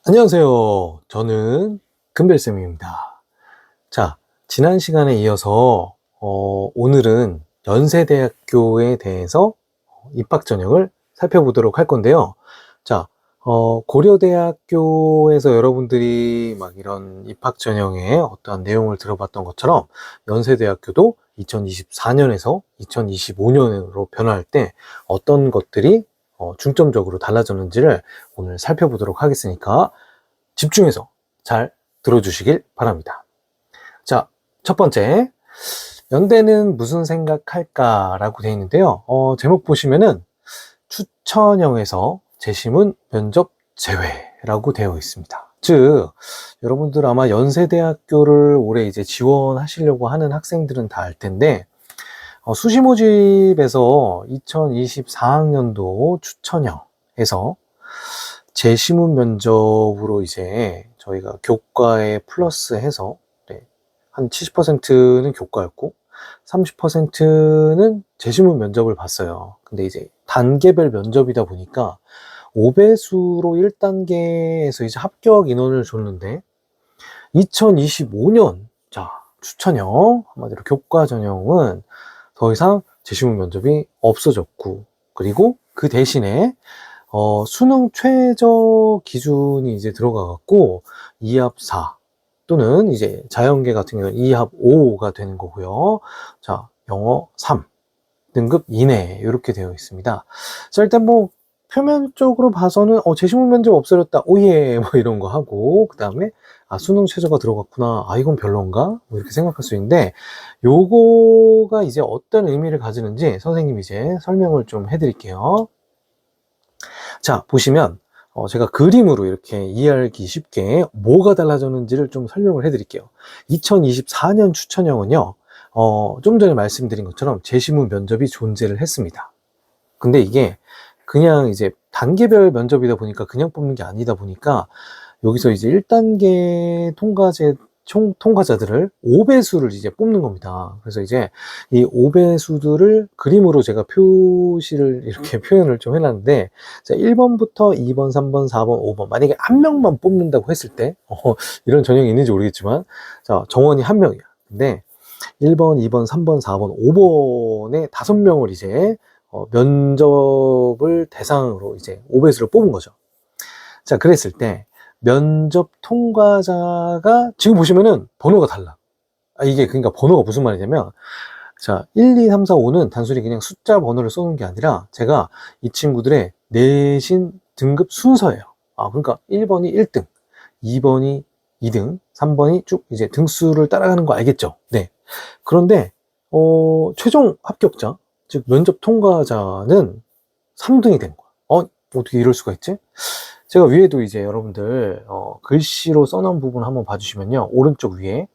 안녕하세요. 저는 금별쌤입니다. 자, 지난 시간에 이어서 오늘은 연세대학교에 대해서 입학 전형을 살펴보도록 할 건데요. 자, 고려대학교에서 여러분들이 막 이런 입학 전형에 어떠한 내용을 들어봤던 것처럼 연세대학교도 2024년에서 2025년으로 변화할 때 어떤 것들이 중점적으로 달라졌는지를 오늘 살펴보도록 하겠으니까 집중해서 잘 들어주시길 바랍니다. 자, 첫 번째, 연대는 무슨 생각할까라고 되어 있는데요. 제목 보시면은 추천형에서 재심은 면접 제외라고 되어 있습니다. 즉, 여러분들 아마 연세대학교를 올해 이제 지원하시려고 하는 학생들은 다 알 텐데, 수시 모집에서 2024학년도 추천형에서 재시문 면접으로 이제 저희가 교과에 플러스해서 한 70%는 교과였고 30%는 재시문 면접을 봤어요. 근데 이제 단계별 면접이다 보니까 5배수로 1단계에서 이제 합격 인원을 줬는데 2025년 자 추천형 한마디로 교과 전형은 더 이상 재시문 면접이 없어졌고 그리고 그 대신에 수능 최저 기준이 이제 들어가갖고 2합 4 또는 이제 자연계 같은 경우는 2합 5가 되는 거고요. 자, 영어 3 등급 이내 이렇게 되어 있습니다. 자, 일단 뭐 표면적으로 봐서는 재시문 면접 없어졌다 오예 뭐 이런 거 하고 그 다음에 수능 최저가 들어갔구나 이건 별론가 뭐 이렇게 생각할 수 있는데 요거가 이제 어떤 의미를 가지는지 선생님이 이제 설명을 좀 해드릴게요. 자, 보시면 제가 그림으로 이렇게 이해하기 쉽게 뭐가 달라졌는지를 좀 설명을 해드릴게요. 2024년 추천형은요, 좀 전에 말씀드린 것처럼 재시문 면접이 존재를 했습니다. 근데 이게 그냥 이제 단계별 면접이다 보니까 그냥 뽑는 게 아니다 보니까 여기서 이제 1단계 통과자들을 5배수를 이제 뽑는 겁니다. 그래서 이제 이 5배수들을 그림으로 제가 표시를 이렇게 표현을 좀 해놨는데, 자, 1번부터 2번, 3번, 4번, 5번. 만약에 한 명만 뽑는다고 했을 때, 이런 전형이 있는지 모르겠지만, 자, 정원이 한 명이야. 근데 1번, 2번, 3번, 4번, 5번에 5명을 이제 면접을 대상으로 이제 5배수를 뽑은 거죠. 자, 그랬을 때 면접 통과자가 지금 보시면은 번호가 달라. 이게 그러니까 번호가 무슨 말이냐면 자, 1, 2, 3, 4, 5는 단순히 그냥 숫자 번호를 쏘는 게 아니라 제가 이 친구들의 내신 등급 순서예요. 그러니까 1번이 1등, 2번이 2등, 3번이 쭉 이제 등수를 따라가는 거 알겠죠? 네. 그런데 최종 합격자, 즉 면접 통과자는 3등이 된 거야. 어떻게 이럴 수가 있지? 제가 위에도 이제 여러분들 글씨로 써놓은 부분 한번 봐주시면요. 오른쪽 위에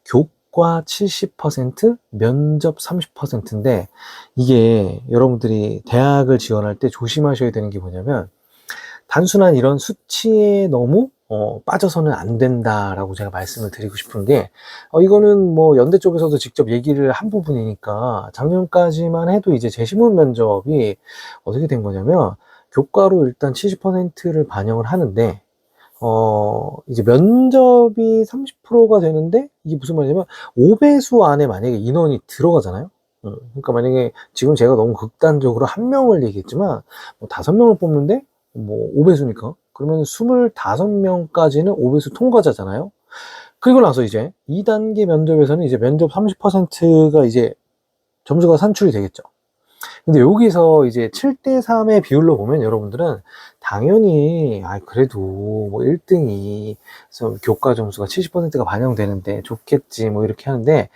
교과 70%, 면접 30%인데 이게 여러분들이 대학을 지원할 때 조심하셔야 되는 게 뭐냐면 단순한 이런 수치에 너무 빠져서는 안 된다라고 제가 말씀을 드리고 싶은 게 이거는 뭐 연대 쪽에서도 직접 얘기를 한 부분이니까 작년까지만 해도 이제 재시문 면접이 어떻게 된 거냐면 교과로 일단 70%를 반영을 하는데 이제 면접이 30%가 되는데 이게 무슨 말이냐면 5배수 안에 만약에 인원이 들어가잖아요. 그러니까 만약에 지금 제가 너무 극단적으로 한 명을 얘기했지만 뭐 5명을 뽑는데 뭐 5배수니까 그러면 25명까지는 5배수 통과자잖아요. 그리고 나서 이제 2단계 면접에서는 이제 면접 30%가 이제 점수가 산출이 되겠죠. 근데 여기서 이제 7대3의 비율로 보면 여러분들은 당연히 그래도 뭐 1등이 교과 점수가 70%가 반영되는데 좋겠지 뭐 이렇게 하는데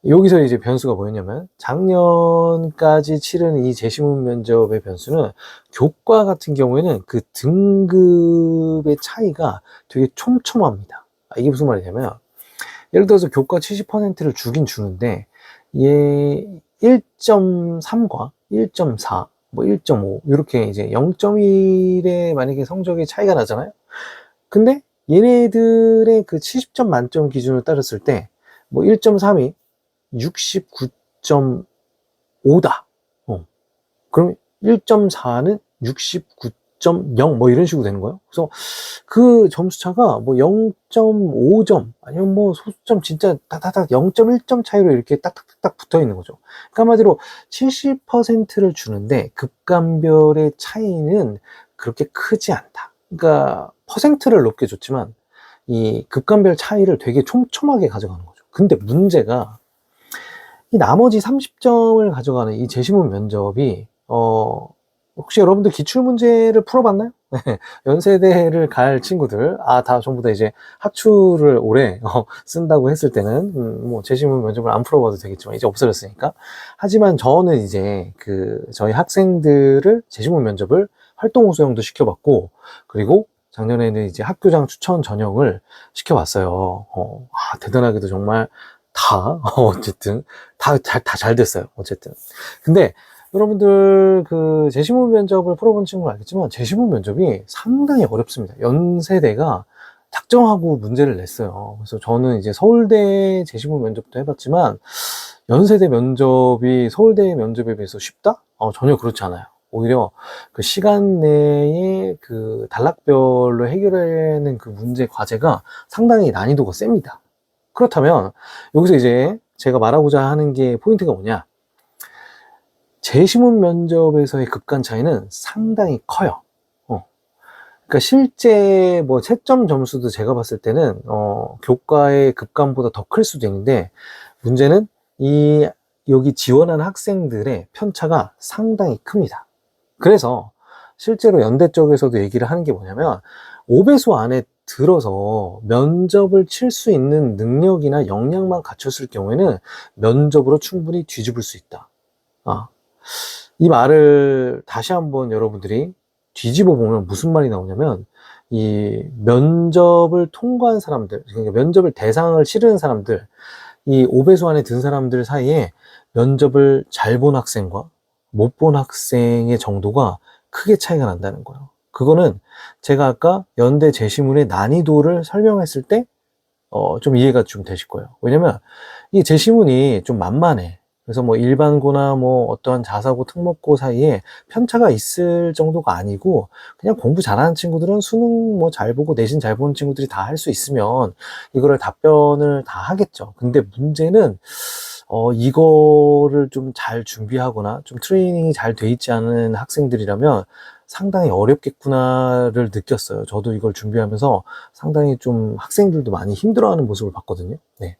여기서 이제 변수가 뭐였냐면 작년까지 치른 이 재시문 면접의 변수는 교과 같은 경우에는 그 등급의 차이가 되게 촘촘합니다. 이게 무슨 말이냐면 예를 들어서 교과 70%를 주긴 주는데 얘 1.3과 1.4, 뭐 1.5 이렇게 이제 0.1의 만약에 성적의 차이가 나잖아요. 근데 얘네들의 그 70점 만점 기준을 따졌을 때 뭐 1.3이 69.5다. 그럼 1.4는 0.0 뭐 이런 식으로 되는 거예요. 그래서 그 점수 차가 뭐 0.5점 아니면 뭐 소수점 진짜 다다닥 0.1점 차이로 이렇게 딱딱딱 붙어 있는 거죠. 그러니까 한마디로 70%를 주는데 급감별의 차이는 그렇게 크지 않다. 그러니까 퍼센트를 높게 줬지만 이 급감별 차이를 되게 촘촘하게 가져가는 거죠. 근데 문제가 이 나머지 30점을 가져가는 이 제시문 면접이 혹시 여러분들 기출문제를 풀어봤나요? 연세대를 갈 친구들, 다 전부 다 이제 학추를 올해 쓴다고 했을 때는 뭐 제시문 면접을 안 풀어봐도 되겠지만 이제 없어졌으니까. 하지만 저는 이제 저희 학생들을 제시문 면접을 활동호수형도 시켜봤고, 그리고 작년에는 이제 학교장 추천 전형을 시켜봤어요. 대단하게도 정말 어쨌든 다 잘 됐어요. 어쨌든. 근데 여러분들 제시문 면접을 풀어본 친구는 알겠지만 제시문 면접이 상당히 어렵습니다. 연세대가 작정하고 문제를 냈어요. 그래서 저는 이제 서울대 제시문 면접도 해봤지만 연세대 면접이 서울대 면접에 비해서 쉽다? 전혀 그렇지 않아요. 오히려 그 시간 내에 단락별로 해결하는 그 문제 과제가 상당히 난이도가 셉니다. 그렇다면 여기서 이제 제가 말하고자 하는 게 포인트가 뭐냐, 제시문 면접에서의 급간 차이는 상당히 커요. 그러니까 실제 뭐 채점 점수도 제가 봤을 때는 교과의 급간보다 더 클 수도 있는데, 문제는 여기 지원한 학생들의 편차가 상당히 큽니다. 그래서 실제로 연대 쪽에서도 얘기를 하는 게 뭐냐면 5배수 안에 들어서 면접을 칠 수 있는 능력이나 역량만 갖췄을 경우에는 면접으로 충분히 뒤집을 수 있다. 이 말을 다시 한번 여러분들이 뒤집어 보면 무슨 말이 나오냐면, 이 면접을 통과한 사람들, 그러니까 면접을 대상을 치르는 사람들, 이 5배수 안에 든 사람들 사이에 면접을 잘 본 학생과 못 본 학생의 정도가 크게 차이가 난다는 거예요. 그거는 제가 아까 연대 제시문의 난이도를 설명했을 때 좀 이해가 좀 되실 거예요. 왜냐면 이 제시문이 좀 만만해. 그래서 뭐 일반고나 뭐 어떠한 자사고, 특목고 사이에 편차가 있을 정도가 아니고, 그냥 공부 잘하는 친구들은 수능 뭐 잘 보고 내신 잘 보는 친구들이 다 할 수 있으면 이거를 답변을 다 하겠죠. 근데 문제는 이거를 좀 잘 준비하거나 좀 트레이닝이 잘 돼 있지 않은 학생들이라면 상당히 어렵겠구나를 느꼈어요. 저도 이걸 준비하면서 상당히 좀 학생들도 많이 힘들어하는 모습을 봤거든요. 네.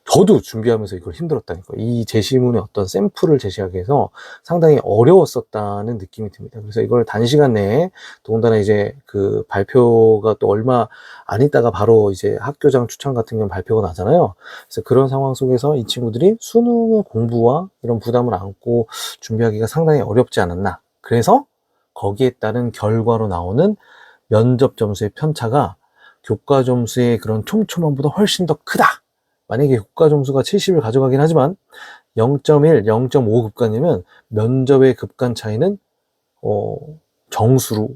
저도 준비하면서 이걸 힘들었다니까요. 이 제시문의 어떤 샘플을 제시하기 위해서 상당히 어려웠었다는 느낌이 듭니다. 그래서 이걸 단시간 내에, 더군다나 이제 발표가 또 얼마 안 있다가 바로 이제 학교장 추천 같은 경우 발표가 나잖아요. 그래서 그런 상황 속에서 이 친구들이 수능의 공부와 이런 부담을 안고 준비하기가 상당히 어렵지 않았나. 그래서 거기에 따른 결과로 나오는 면접 점수의 편차가 교과 점수의 그런 촘촘함보다 훨씬 더 크다. 만약에 교과 점수가 70을 가져가긴 하지만 0.1, 0.5 급간이면 면접의 급간 차이는 정수로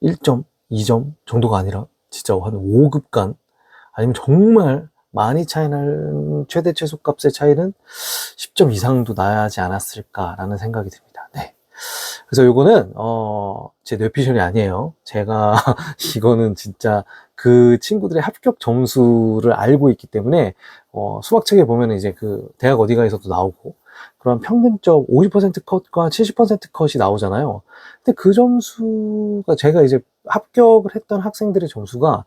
1점, 2점 정도가 아니라 진짜 한 5급간, 아니면 정말 많이 차이나는 최대 최소값의 차이는 10점 이상도 나야지 않았을까라는 생각이 듭니다. 네. 그래서 요거는 제 뇌피셜이 아니에요. 제가 이거는 진짜 그 친구들의 합격 점수를 알고 있기 때문에 수학책에 보면 이제 대학 어디가에서도 나오고 그런 평균적 50% 컷과 70% 컷이 나오잖아요. 근데 그 점수가, 제가 이제 합격을 했던 학생들의 점수가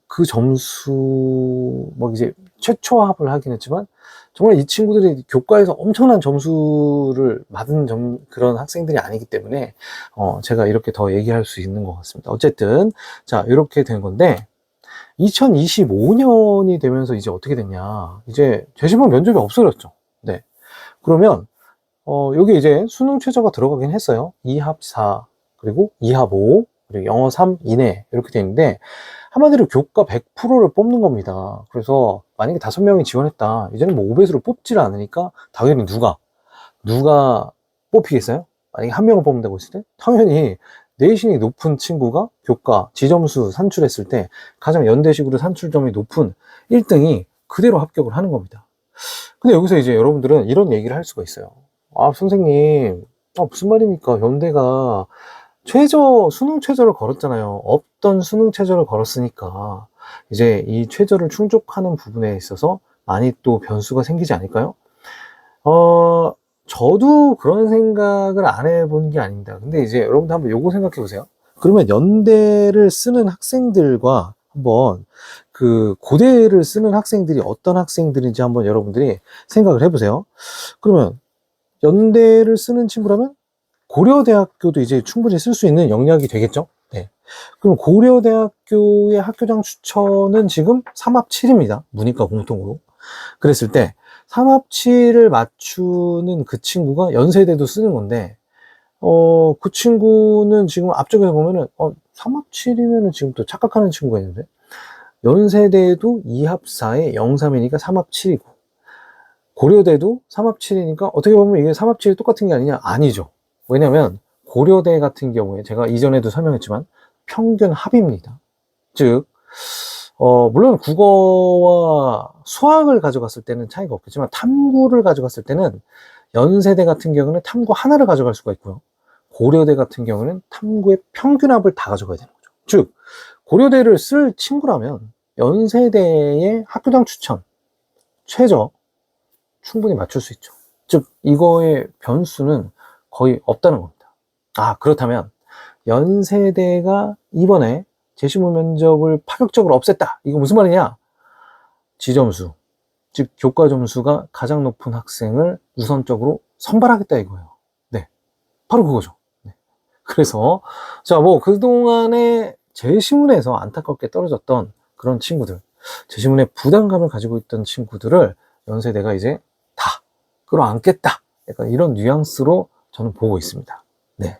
그 점수 뭐 이제 최초 합을 하긴 했지만 정말 이 친구들이 교과에서 엄청난 점수를 받은 그런 학생들이 아니기 때문에 제가 이렇게 더 얘기할 수 있는 것 같습니다. 어쨌든 자, 이렇게 된 건데 2025년이 되면서 이제 어떻게 됐냐, 이제 제시문 면접이 없어졌죠. 네. 그러면 여기 이제 수능 최저가 들어가긴 했어요. 2합 4 그리고 2합 5 그리고 영어 3 이내 이렇게 돼 있는데, 한마디로 교과 100%를 뽑는 겁니다. 그래서 만약에 5명이 지원했다, 이제는 뭐 5배수를 뽑지를 않으니까 당연히 누가 뽑히겠어요? 만약에 1명을 뽑는다고 했을 때 당연히 내신이 높은 친구가 교과 지점수 산출했을 때 가장 연대식으로 산출점이 높은 1등이 그대로 합격을 하는 겁니다. 근데 여기서 이제 여러분들은 이런 얘기를 할 수가 있어요. 선생님, 무슨 말입니까? 연대가 수능 최저를 걸었잖아요. 없던 수능 최저를 걸었으니까 이제 이 최저를 충족하는 부분에 있어서 많이 또 변수가 생기지 않을까요? 저도 그런 생각을 안 해본 게 아닙니다. 근데 이제 여러분들 한번 요거 생각해 보세요. 그러면 연대를 쓰는 학생들과 한번 그 고대를 쓰는 학생들이 어떤 학생들인지 한번 여러분들이 생각을 해보세요. 그러면 연대를 쓰는 친구라면 고려대학교도 이제 충분히 쓸 수 있는 영역이 되겠죠? 네. 그럼 고려대학교의 학교장 추천은 지금 3합7입니다. 문이과 공통으로. 그랬을 때 3합7을 맞추는 그 친구가 연세대도 쓰는 건데 그 친구는 지금 앞쪽에서 보면은 3합7이면은 지금 또 착각하는 친구가 있는데 연세대도 2합4에 0.3이니까 3합7이고 고려대도 3합7이니까 어떻게 보면 이게 3합7이 똑같은 게 아니냐? 아니죠. 왜냐면 고려대 같은 경우에 제가 이전에도 설명했지만 평균 합입니다. 즉 물론 국어와 수학을 가져갔을 때는 차이가 없겠지만 탐구를 가져갔을 때는 연세대 같은 경우는 탐구 하나를 가져갈 수가 있고요. 고려대 같은 경우는 탐구의 평균합을 다 가져가야 되는 거죠. 즉 고려대를 쓸 친구라면 연세대의 학교장 추천 최저 충분히 맞출 수 있죠. 즉 이거의 변수는 거의 없다는 겁니다. 그렇다면 연세대가 이번에 재시문 면접을 파격적으로 없앴다. 이거 무슨 말이냐? 지점수, 즉 교과 점수가 가장 높은 학생을 우선적으로 선발하겠다 이거예요. 네, 바로 그거죠. 네. 그래서 자, 뭐 그동안에 재시문에서 안타깝게 떨어졌던 그런 친구들, 재시문에 부담감을 가지고 있던 친구들을 연세대가 이제 다 끌어안겠다. 약간 이런 뉘앙스로 저는 보고 있습니다. 네.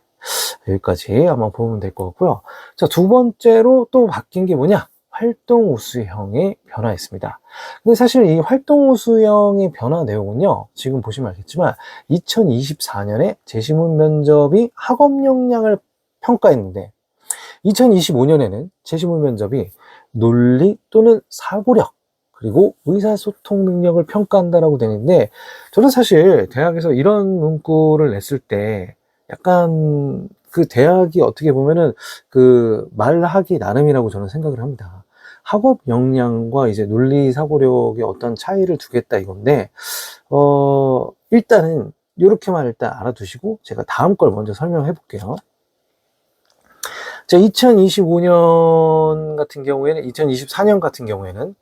여기까지 한번 보면 될 것 같고요. 자, 두 번째로 또 바뀐 게 뭐냐? 활동 우수형의 변화였습니다. 근데 사실 이 활동 우수형의 변화 내용은요, 지금 보시면 알겠지만 2024년에 재시문 면접이 학업 역량을 평가했는데 2025년에는 재시문 면접이 논리 또는 사고력 그리고 의사소통 능력을 평가한다라고 되는데, 저는 사실 대학에서 이런 문구를 냈을 때 약간 그 대학이 어떻게 보면은 그 말하기 나름이라고 저는 생각을 합니다. 학업 역량과 이제 논리 사고력의 어떤 차이를 두겠다 이건데, 일단은 이렇게만 일단 알아두시고 제가 다음 걸 먼저 설명해 볼게요. 자, 2025년 같은 경우에는, 2024년 같은 경우에는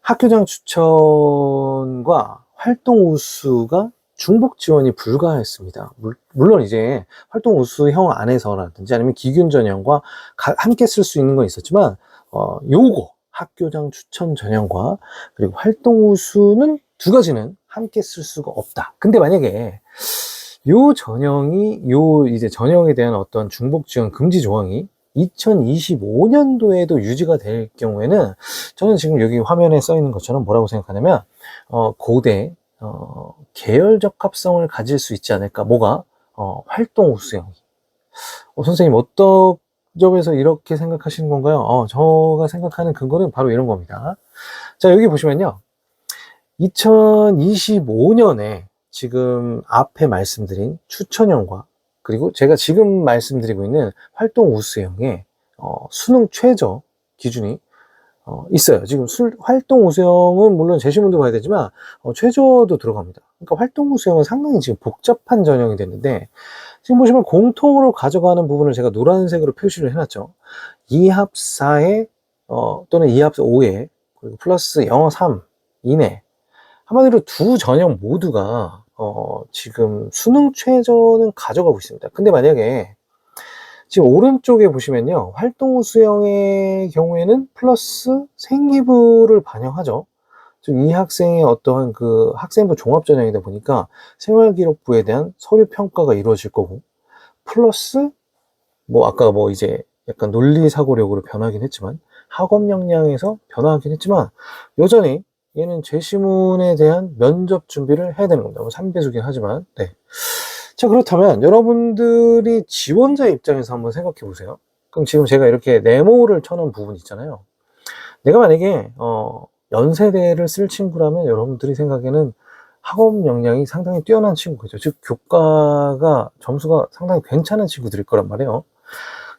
학교장 추천과 활동 우수가 중복 지원이 불가했습니다. 물론 이제 활동 우수형 안에서라든지 아니면 기균 전형과 함께 쓸 수 있는 건 있었지만, 요거 학교장 추천 전형과 그리고 활동 우수는 두 가지는 함께 쓸 수가 없다. 근데 만약에 요 이제 전형에 대한 어떤 중복 지원 금지 조항이 2025년도에도 유지가 될 경우에는 저는 지금 여기 화면에 써 있는 것처럼 뭐라고 생각하냐면 고대 계열적 합성을 가질 수 있지 않을까. 뭐가? 활동 우수형이. 선생님 어떤 점에서 이렇게 생각하시는 건가요? 제가 생각하는 근거는 바로 이런 겁니다. 자, 여기 보시면요, 2025년에 지금 앞에 말씀드린 추천형과 그리고 제가 지금 말씀드리고 있는 활동 우수형의 수능 최저 기준이 있어요. 지금 활동 우수형은 물론 재시문도 봐야 되지만 최저도 들어갑니다. 그러니까 활동 우수형은 상당히 지금 복잡한 전형이 됐는데, 지금 보시면 공통으로 가져가는 부분을 제가 노란색으로 표시를 해놨죠. 2합4에 또는 2합5에 그리고 플러스 영어 3 이내, 한마디로 두 전형 모두가 지금 수능 최저는 가져가고 있습니다. 근데 만약에 지금 오른쪽에 보시면요, 활동 우수형의 경우에는 플러스 생기부를 반영하죠. 즉 이 학생의 어떠한 그 학생부 종합 전형이다 보니까 생활기록부에 대한 서류 평가가 이루어질 거고, 플러스 아까 이제 약간 논리 사고력으로 변하긴 했지만 학업 역량에서 변화하긴 했지만 여전히 얘는 재시문에 대한 면접 준비를 해야 되는 겁니다. 3배수긴 하지만. 네. 자, 그렇다면 여러분들이 지원자 입장에서 한번 생각해 보세요. 그럼 지금 제가 이렇게 네모를 쳐놓은 부분 있잖아요. 내가 만약에 연세대를 쓸 친구라면 여러분들이 생각에는 학업 역량이 상당히 뛰어난 친구죠. 즉 교과가 점수가 상당히 괜찮은 친구들일 거란 말이에요.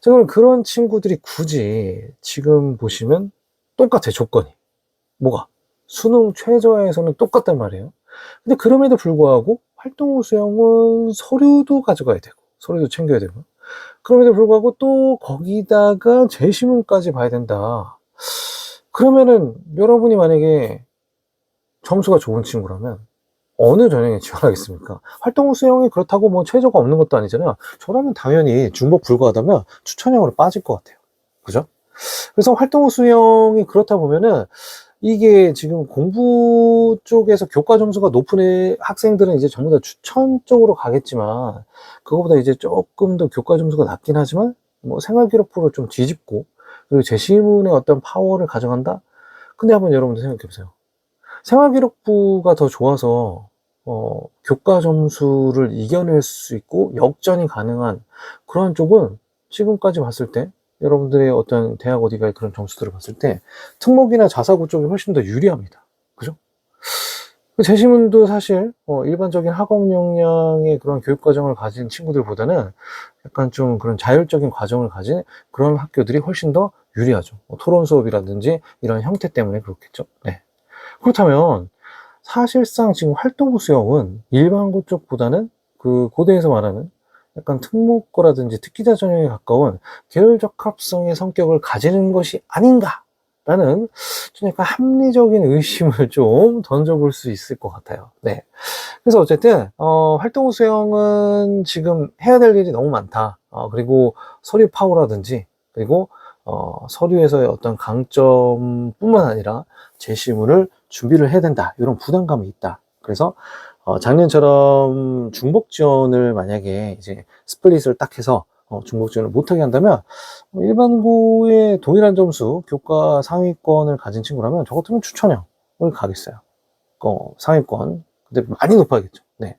자, 그럼 그런 친구들이 굳이 지금 보시면 똑같아, 조건이. 뭐가? 수능 최저에서는 똑같단 말이에요. 근데 그럼에도 불구하고 활동호 수영은 서류도 가져가야 되고, 서류도 챙겨야 되고, 그럼에도 불구하고 또 거기다가 재시문까지 봐야 된다. 그러면은 여러분이 만약에 점수가 좋은 친구라면 어느 전형에 지원하겠습니까? 활동호 수영이 그렇다고 뭐 최저가 없는 것도 아니잖아요. 저라면 당연히 중복 불가하다면 추천형으로 빠질 것 같아요. 그죠? 그래서 활동호 수영이 그렇다 보면은 이게 지금 공부 쪽에서 교과 점수가 높은 학생들은 이제 전부 다 추천 쪽으로 가겠지만, 그거보다 이제 조금 더 교과 점수가 낮긴 하지만 뭐 생활기록부로 좀 뒤집고, 그리고 재시문의 어떤 파워를 가져간다? 근데 한번 여러분들 생각해 보세요. 생활기록부가 더 좋아서 교과 점수를 이겨낼 수 있고 역전이 가능한 그런 쪽은 지금까지 봤을 때, 여러분들의 어떤 대학 어디가의 그런 점수들을 봤을 때 특목이나 자사고 쪽이 훨씬 더 유리합니다. 그죠? 재시문도 사실 일반적인 학업 역량의 그런 교육 과정을 가진 친구들보다는 약간 좀 그런 자율적인 과정을 가진 그런 학교들이 훨씬 더 유리하죠. 토론 수업이라든지 이런 형태 때문에 그렇겠죠. 네. 그렇다면 사실상 지금 활동부 수영은 일반고 쪽보다는 그 고대에서 말하는 약간 특목고라든지 특기자 전형에 가까운 계열적 합성의 성격을 가지는 것이 아닌가라는 좀 약간 합리적인 의심을 좀 던져볼 수 있을 것 같아요. 네. 그래서 어쨌든 활동부 수영은 지금 해야 될 일이 너무 많다. 그리고 서류 파워라든지, 그리고 서류에서의 어떤 강점뿐만 아니라 재시문을 준비를 해야 된다, 이런 부담감이 있다. 그래서 작년처럼 중복 지원을 만약에 이제 스플릿을 딱 해서 중복 지원을 못하게 한다면, 일반고의 동일한 점수 교과 상위권을 가진 친구라면 저 같으면 추천형을 가겠어요. 상위권 근데 많이 높아야겠죠. 네.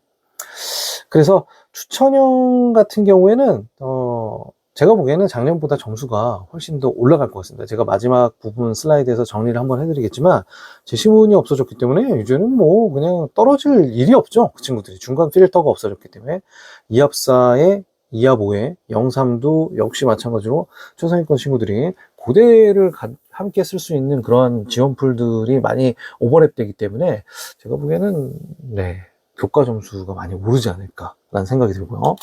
그래서 추천형 같은 경우에는 제가 보기에는 작년보다 점수가 훨씬 더 올라갈 것 같습니다. 제가 마지막 부분 슬라이드에서 정리를 한번 해드리겠지만, 재시문이 없어졌기 때문에 이제는 뭐 그냥 떨어질 일이 없죠. 그 친구들이 중간 필터가 없어졌기 때문에 2합4에 2합 5에 0.3도 역시 마찬가지로 최상위권 친구들이 고대를 함께 쓸 수 있는 그러한 지원풀들이 많이 오버랩되기 때문에 제가 보기에는 네, 교과 점수가 많이 오르지 않을까라는 생각이 들고요.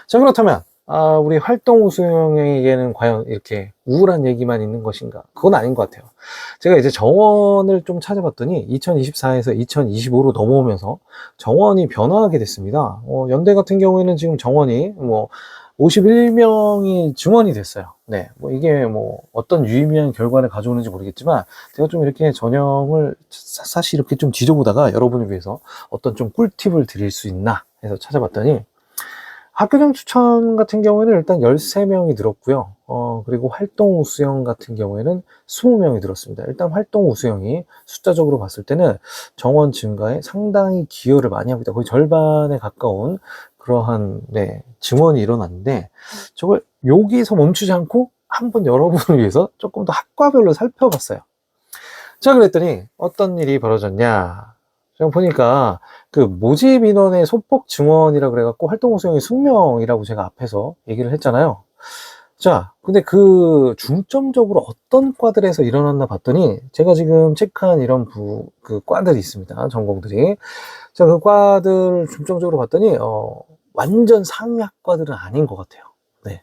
자, 그렇다면 우리 활동 우수형에게는 과연 이렇게 우울한 얘기만 있는 것인가? 그건 아닌 것 같아요. 제가 이제 정원을 좀 찾아봤더니 2024에서 2025로 넘어오면서 정원이 변화하게 됐습니다. 연대 같은 경우에는 지금 정원이 뭐 51명이 증원이 됐어요. 네, 뭐 이게 뭐 어떤 유의미한 결과를 가져오는지 모르겠지만, 제가 좀 이렇게 전형을 사실 이렇게 좀 뒤져보다가 여러분을 위해서 어떤 좀 꿀팁을 드릴 수 있나 해서 찾아봤더니, 학교장 추천 같은 경우에는 일단 13명이 들었고요. 그리고 활동 우수형 같은 경우에는 20명이 들었습니다. 일단 활동 우수형이 숫자적으로 봤을 때는 정원 증가에 상당히 기여를 많이 합니다. 거의 절반에 가까운 그러한 증원이 일어났는데, 저걸 여기서 멈추지 않고 한번 여러분을 위해서 조금 더 학과별로 살펴봤어요. 자, 그랬더니 어떤 일이 벌어졌냐. 제가 보니까 그 모집 인원의 소폭 증원이라 그래갖고 활동 우수형이 숙명이라고 제가 앞에서 얘기를 했잖아요. 자, 근데 그 중점적으로 어떤 과들에서 일어났나 봤더니, 제가 지금 체크한 이런 그 과들이 있습니다. 전공들이. 자, 그 과들 중점적으로 봤더니 완전 상위 학과들은 아닌 것 같아요. 네.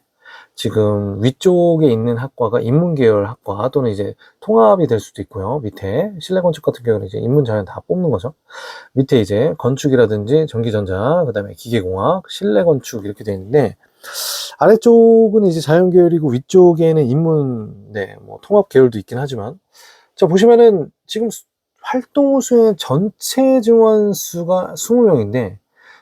지금 위쪽에 있는 학과가 인문계열 학과 또는 이제 통합이 될 수도 있고요. 밑에 실내건축 같은 경우는 이제 인문자연 다 뽑는 거죠. 밑에 이제 건축이라든지 전기전자, 그 다음에 기계공학, 실내건축 이렇게 되어 있는데, 아래쪽은 이제 자연계열이고 위쪽에는 인문, 뭐 통합 계열도 있긴 하지만, 자, 보시면은 지금 활동 수의 전체 증원 수가 20명인데,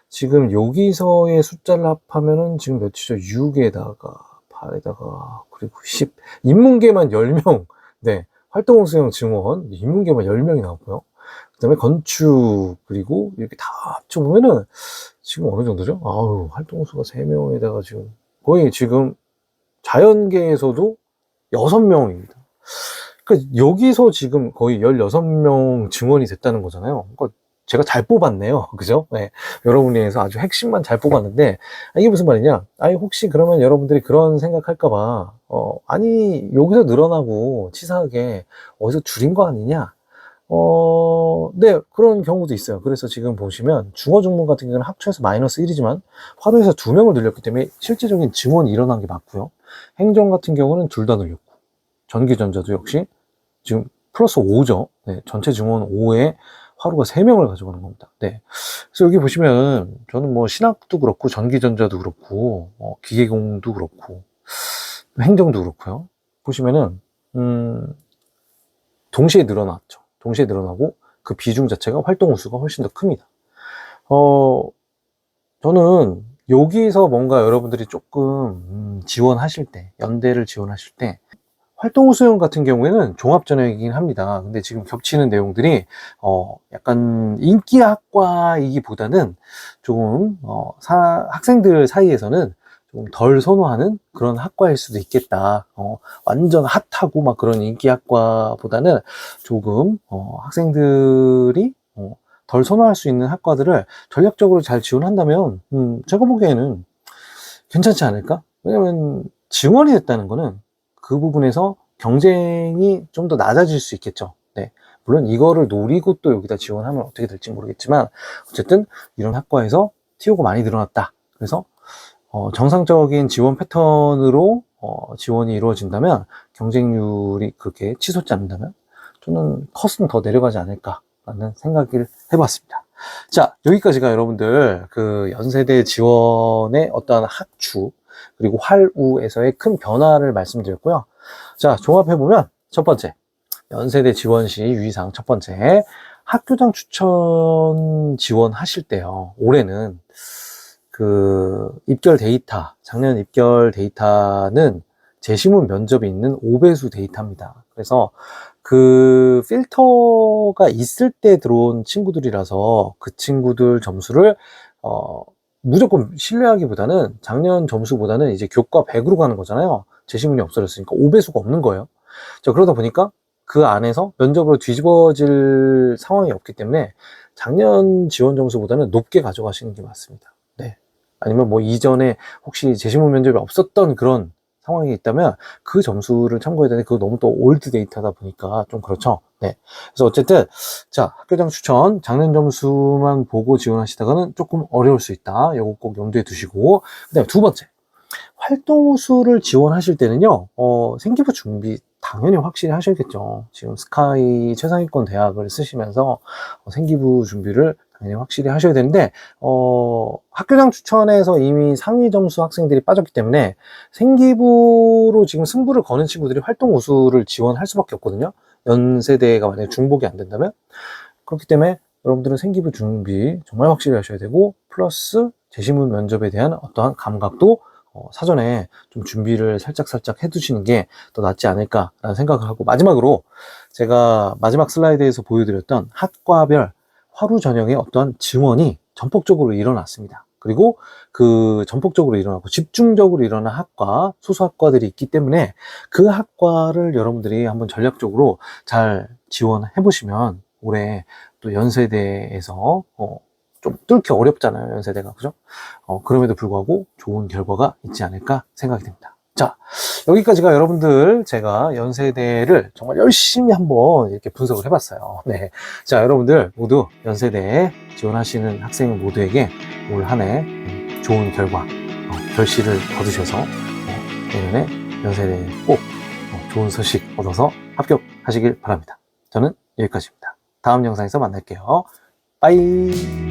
지금 여기서의 숫자를 합하면은 지금 몇이죠? 6에다가 8에다가 그리고 10, 인문계만 10명. 네, 활동 수형 증원 인문계만 10명이 나왔고요. 그 다음에 건축, 그리고 이렇게 다 합쳐보면은 지금 어느 정도죠? 아우, 활동수가 3명에다가 지금 거의 지금 자연계에서도 6명입니다. 그러니까 여기서 지금 거의 16명 증원이 됐다는 거잖아요. 그러니까 제가 잘 뽑았네요. 그죠? 네. 여러분에 의해서 아주 핵심만 잘 뽑았는데, 이게 무슨 말이냐? 아니, 혹시 그러면 여러분들이 그런 생각할까봐, 아니, 여기서 늘어나고 치사하게 어디서 줄인 거 아니냐? 네, 그런 경우도 있어요. 그래서 지금 보시면 중어중문 같은 경우는 합쳐서 마이너스 1이지만 화로에서 2명을 늘렸기 때문에 실제적인 증원이 일어난 게 맞고요. 행정 같은 경우는 둘 다 늘렸고, 전기전자도 역시 지금 플러스 5죠. 네, 전체 증원 5에 화로가 3명을 가져가는 겁니다. 네. 그래서 여기 보시면 저는 뭐 신학도 그렇고 전기전자도 그렇고 기계공도 그렇고 행정도 그렇고요. 보시면은 동시에 늘어났죠. 동시에 늘어나고 그 비중 자체가 활동 우수가 훨씬 더 큽니다. 저는 여기서 뭔가 여러분들이 조금 지원하실 때, 연대를 지원하실 때 활동 우수형 같은 경우에는 종합전형이긴 합니다. 근데 지금 겹치는 내용들이 약간 인기학과이기보다는 조금 학생들 사이에서는 좀 덜 선호하는 그런 학과일 수도 있겠다. 완전 핫하고 막 그런 인기학과보다는 조금 학생들이 덜 선호할 수 있는 학과들을 전략적으로 잘 지원한다면 제가 보기에는 괜찮지 않을까? 왜냐면 지원이 됐다는 거는 그 부분에서 경쟁이 좀 더 낮아질 수 있겠죠. 네. 물론 이거를 노리고 또 여기다 지원하면 어떻게 될지 모르겠지만 어쨌든 이런 학과에서 TO가 많이 늘어났다. 그래서 정상적인 지원 패턴으로 지원이 이루어진다면 경쟁률이 그렇게 치솟지 않는다면 저는 컷은 더 내려가지 않을까라는 생각을 해봤습니다. 자, 여기까지가 여러분들 그 연세대 지원의 어떠한 학추 그리고 활우에서의 큰 변화를 말씀드렸고요. 자, 종합해보면 첫 번째, 연세대 지원 시 유의사항 첫 번째, 학교장 추천 지원하실 때요. 올해는 그 입결 데이터, 작년 입결 데이터는 재시문 면접이 있는 5배수 데이터입니다. 그래서 그 필터가 있을 때 들어온 친구들이라서 그 친구들 점수를 무조건 신뢰하기보다는 작년 점수보다는 이제 교과 100으로 가는 거잖아요. 재시문이 없어졌으니까 5배수가 없는 거예요. 자, 그러다 보니까 그 안에서 면접으로 뒤집어질 상황이 없기 때문에 작년 지원 점수보다는 높게 가져가시는 게 맞습니다. 네. 아니면 뭐 이전에 혹시 재시문 면접이 없었던 그런 상황이 있다면 그 점수를 참고해야 되는데 그거 너무 또 올드 데이터다 보니까 좀 그렇죠. 네. 그래서 어쨌든 자, 학교장 추천 작년 점수만 보고 지원하시다가는 조금 어려울 수 있다. 이거 꼭 염두에 두시고 그다음에 두 번째 활동 우수를 지원하실 때는요, 생기부 준비 당연히 확실히 하셔야겠죠. 지금 스카이 최상위권 대학을 쓰시면서 생기부 준비를 당연히 확실히 하셔야 되는데, 학교장 추천에서 이미 상위 점수 학생들이 빠졌기 때문에 생기부로 지금 승부를 거는 친구들이 활동 우수를 지원할 수밖에 없거든요. 연세대가 만약에 중복이 안 된다면. 그렇기 때문에 여러분들은 생기부 준비 정말 확실히 하셔야 되고, 플러스 재시문 면접에 대한 어떠한 감각도 사전에 좀 준비를 살짝 해두시는 게 더 낫지 않을까라는 생각을 하고 마지막으로 제가 마지막 슬라이드에서 보여드렸던 학과별 화루 전형의 어떠한 증원이 전폭적으로 일어났습니다. 그리고 그 전폭적으로 일어나고 집중적으로 일어난 학과, 소수학과들이 있기 때문에 그 학과를 여러분들이 한번 전략적으로 잘 지원해 보시면 올해 또 연세대에서 좀 뚫기 어렵잖아요, 연세대가. 그죠? 그럼에도 불구하고 좋은 결과가 있지 않을까 생각이 됩니다. 자, 여기까지가 여러분들 제가 연세대를 정말 열심히 한번 이렇게 분석을 해봤어요. 네. 자, 여러분들 모두 연세대에 지원하시는 학생 모두에게 올 한 해 좋은 결과, 결실을 거두셔서 내년에 연세대에 꼭 좋은 소식 얻어서 합격하시길 바랍니다. 저는 여기까지입니다. 다음 영상에서 만날게요. 빠이.